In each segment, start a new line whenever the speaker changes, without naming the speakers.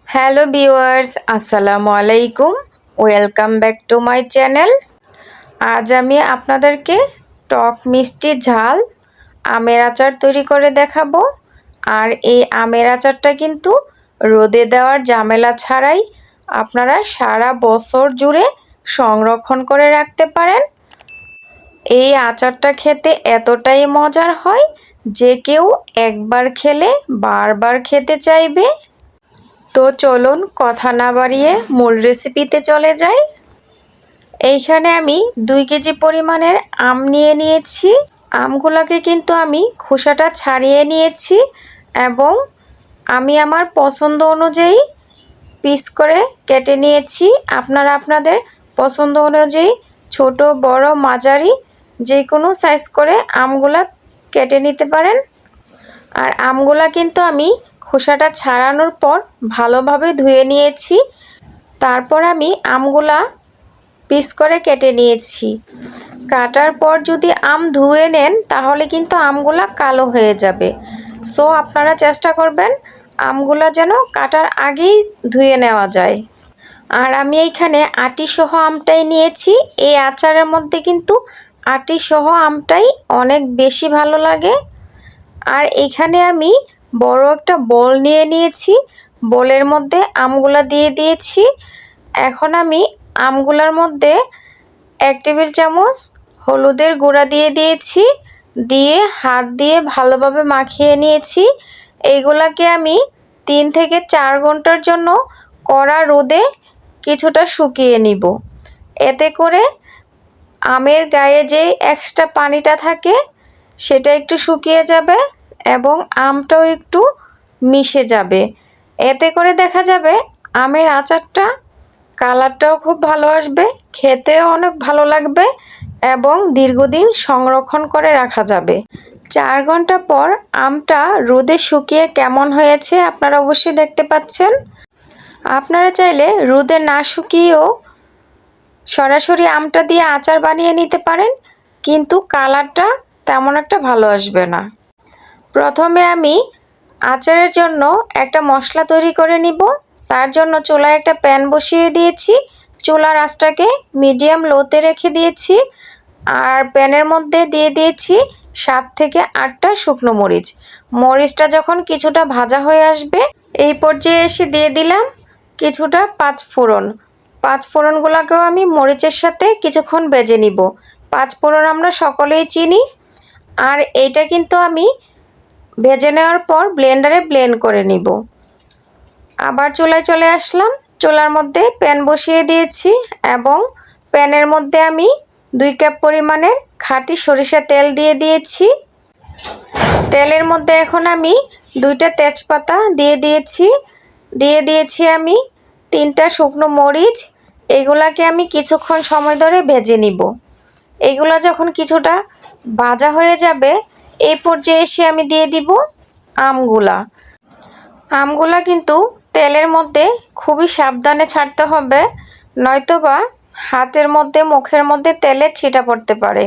Hello viewers, আসসালামু আলাইকুম। Welcome back to my channel. আজ আমি আপনাদেরকে টক মিষ্টি ঝাল আমের আচার তৈরি করে দেখাবো। আর এই আমের আচারটা কিন্তু রোদে দেওয়ার ঝামেলা ছাড়াই আপনারা সারা বছর জুড়ে সংরক্ষণ করে রাখতে পারেন। এই আচারটা খেতে এতটাই মজার হয় যে কেউ একবার খেলে বারবার খেতে চাইবে। তো চলুন কথা না বাড়িয়ে মূল রেসিপিতে চলে যাই। এইখানে আমি 2 কেজি পরিমাণের আম নিয়ে নিয়েছি। আমগুলোকে কিন্তু আমি খোসাটা ছাড়িয়ে নিয়েছি এবং আমি আমার পছন্দ অনুযায়ী পিস করে কেটে নিয়েছি। আপনারা আপনাদের পছন্দ অনুযায়ী ছোট বড় মাঝারি যে কোনো সাইজ করে আমগুলা কেটে নিতে পারেন। আর আমগুলা কিন্তু আমি খোসাটা ছাড়ানোর পর ভালোভাবে ধুয়ে নিয়েছি। তারপর আমি আমগুলা পিস করে কেটে নিয়েছি। কাটার পর যদি আম ধুয়ে নেন তাহলে কিন্তু আমগুলা কালো হয়ে যাবে। সো আপনারা চেষ্টা করবেন আমগুলা যেন কাটার আগেই ধুয়ে নেওয়া যায়। আর আমি এইখানে আটিসহ আমটাই নিয়েছি। এই আচারের মধ্যে কিন্তু আটিসহ আমটাই অনেক বেশি ভালো লাগে। আর এখানে আমি বড় একটা বোল নিয়ে নিয়েছি। বোলের মধ্যে আমগুলা দিয়ে দিয়েছি। এখন আমি আমগুলার মধ্যে 1 টেবিল চামচ হলুদের গুঁড়া দিয়ে দিয়েছি। দিয়ে হাত দিয়ে ভালোভাবে মাখিয়ে নিয়েছি। এইগুলাকে আমি 3 থেকে 4 ঘন্টার জন্য কড়া রোদে কিছুটা শুকিয়ে নিব। এতে করে আমের গায়ে যে এক্সট্রা পানিটা থাকে সেটা একটু শুকিয়ে যাবে এবং আমটাও একটু মিশে যাবে। এতে করে দেখা যাবে আমের আচারটা কালারটাও খুব ভালো আসবে, খেতেও অনেক ভালো লাগবে এবং দীর্ঘদিন সংরক্ষণ করে রাখা যাবে। 4 ঘন্টা পর আমটা রোদে শুকিয়ে কেমন হয়েছে আপনারা অবশ্যই দেখতে পাচ্ছেন। আপনারা চাইলে রোদে না শুকিয়েও সরাসরি আমটা দিয়ে আচার বানিয়ে নিতে পারেন, কিন্তু কালারটা তেমন একটা ভালো আসবে না। প্রথমে আমি আচারের জন্য একটা মশলা তৈরি করে নিব। তার জন্য চুলায় একটা প্যান বসিয়ে দিয়েছি। চুলার আঁচটাকে মিডিয়াম লোতে রেখে দিয়েছি। আর প্যানের মধ্যে দিয়ে দিয়েছি 7 থেকে 8টা শুকনো মরিচ। মরিচটা যখন কিছুটা ভাজা হয়ে আসবে এই পর্যায়ে এসে দিয়ে দিলাম কিছুটা 5 ফোড়ন। 5 ফোড়নগুলোকেও আমি মরিচের সাথে কিছুক্ষণ ভেজে নিব। 5 ফোড়ন আমরা সকলেই চিনি। আর এইটা কিন্তু আমি ভেজে নেওয়ার পর ব্লেন্ডারে ব্লেন্ড করে নিব। আবার চুলায় চলে আসলাম। চুলার মধ্যে প্যান বসিয়ে দিয়েছি এবং প্যানের মধ্যে আমি 2 কাপ পরিমাণের খাঁটি সরিষা তেল দিয়ে দিয়েছি। তেলের মধ্যে এখন আমি 2টা তেজপাতা দিয়ে দিয়েছি আমি 3টা শুকনো মরিচ। এগুলাকে আমি কিছুক্ষণ সময় ধরে ভেজে নিব। এগুলা যখন কিছুটা ভাজা হয়ে যাবে এই পর্যায়ে এসে আমি দিয়ে দিব আমগুলা কিন্তু তেলের মধ্যে খুবই সাবধানে ছাড়তে হবে, নয়তোবা হাতের মধ্যে মুখের মধ্যে তেলের ছিটা পড়তে পারে।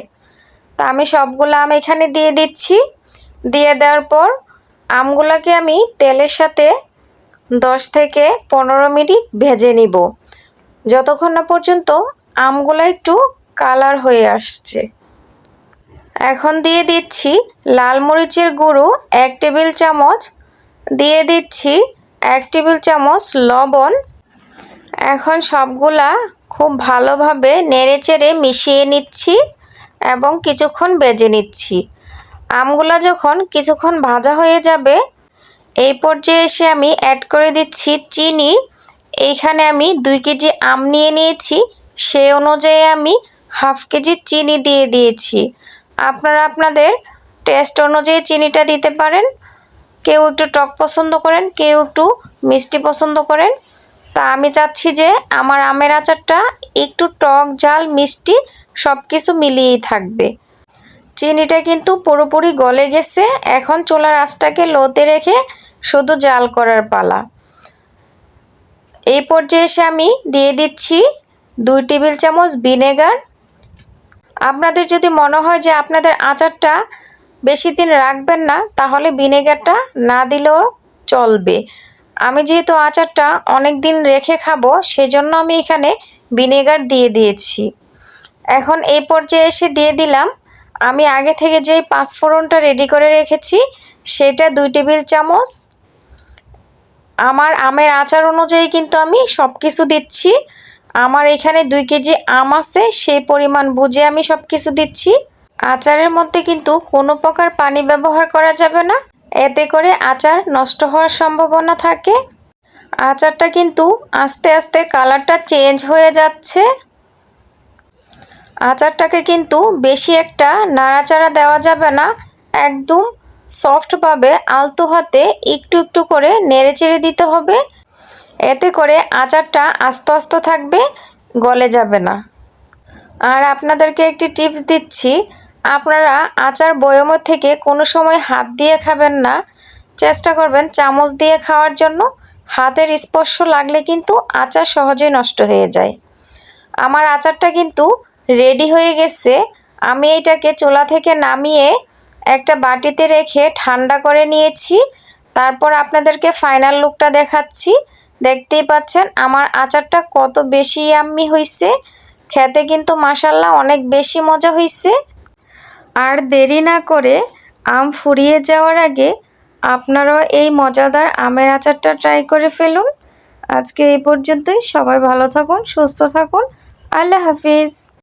তা আমি সবগুলো আম এখানে দিয়ে দিচ্ছি। দিয়ে দেওয়ার পর আমগুলাকে আমি তেলের সাথে 10 থেকে 15 মিনিট ভেজে নিব, যতক্ষণ না পর্যন্ত আমগুলা একটু কালার হয়ে আসছে। এখন দিয়ে দিচ্ছি লাল মরিচের গুঁড়ো 1 টেবিল চামচ, দিয়ে দিচ্ছি 1 টেবিল চামচ লবণ। এখন সবগুলা খুব ভালোভাবে নেড়েচেড়ে মিশিয়ে নিচ্ছি এবং কিছুক্ষণ ভেজে নিচ্ছি। আমগুলা যখন কিছুক্ষণ ভাজা হয়ে যাবে এই পর্যায়ে এসে আমি অ্যাড করে দিচ্ছি চিনি। এইখানে আমি 2 কেজি আম নিয়ে নিয়েছি, সেই অনুযায়ী আমি হাফ কেজি চিনি দিয়ে দিয়েছি। আপনারা আপনাদের টেস্ট অনুযায়ী চিনিটা দিতে পারেন। কেউ একটু টক পছন্দ করেন, কেউ একটু মিষ্টি পছন্দ করেন। তা আমি চাচ্ছি যে আমার আমের আচারটা একটু টক ঝাল মিষ্টি সব কিছু মিলিয়েই থাকবে। চিনিটা কিন্তু পুরোপুরি গলে গেছে। এখন চুলার আঁচটাকে লোতে রেখে শুধু জাল করার পালা। এই পর্যায়ে এসে আমি দিয়ে দিচ্ছি 2 টেবিল চামচ ভিনেগার। আপনাদের যদি মনে হয় যে আপনাদের আচারটা বেশি দিন রাখবেন না তাহলে ভিনেগারটা না দিলেও চলবে। আমি যেহেতু আচারটা অনেক দিন রেখে খাবো সেজন্য আমি এখানে ভিনেগার দিয়ে দিয়েছি। এখন এই পর্যায়ে এসে দিয়ে দিলাম আমি আগে থেকে যেই পাঁচফোড়নটা রেডি করে রেখেছি সেটা 2 টেবিল চামচ। আমার আমের আচার অনুযায়ী কিন্তু আমি সব কিছু দিচ্ছি। আমার এখানে 2 কেজি আম আছে, সেই পরিমাণ বুঝে আমি সব কিছু দিচ্ছি। আচারের মধ্যে কিন্তু কোনো প্রকার পানি ব্যবহার করা যাবে না, এতে করে আচার নষ্ট হওয়ার সম্ভাবনা থাকে। আচারটা কিন্তু আস্তে আস্তে কালারটা চেঞ্জ হয়ে যাচ্ছে। আচারটাকে কিন্তু বেশি একটা নাড়াচাড়া দেওয়া যাবে না, একদম সফটভাবে আলতো হাতে একটু একটু করে নেড়েচেড়ে দিতে হবে, এতে করে আচারটা আস্তে আস্তে থাকবে, গলে যাবে না। আর আপনাদেরকে একটি টিপস দিচ্ছি, আপনারা আচার বয়মের থেকে কোনো সময় হাত দিয়ে খাবেন না, চেষ্টা করবেন চামচ দিয়ে খাওয়ার জন্য। হাতের স্পর্শ লাগলে কিন্তু আচার সহজেই নষ্ট হয়ে যায়। আমার আচারটা কিন্তু রেডি হয়ে গেছে। আমি এটাকে চুলা থেকে নামিয়ে একটা বাটিতে রেখে ঠান্ডা করে নিয়েছি। তারপর আপনাদেরকে ফাইনাল লুকটা দেখাচ্ছি। দেখতেই পাচ্ছেন আমার আচারটা কত বেশি ইয়াম্মি হয়েছে, খেতে কিন্তু মাশাআল্লাহ অনেক বেশি মজা হয়েছে। আর দেরি না করে আম ফুরিয়ে যাওয়ার আগে আপনারাও এই মজাদার আমের আচারটা ট্রাই করে ফেলুন। আজকে এই পর্যন্তই। সবাই ভালো থাকুন, সুস্থ থাকুন। আল্লাহ হাফিজ।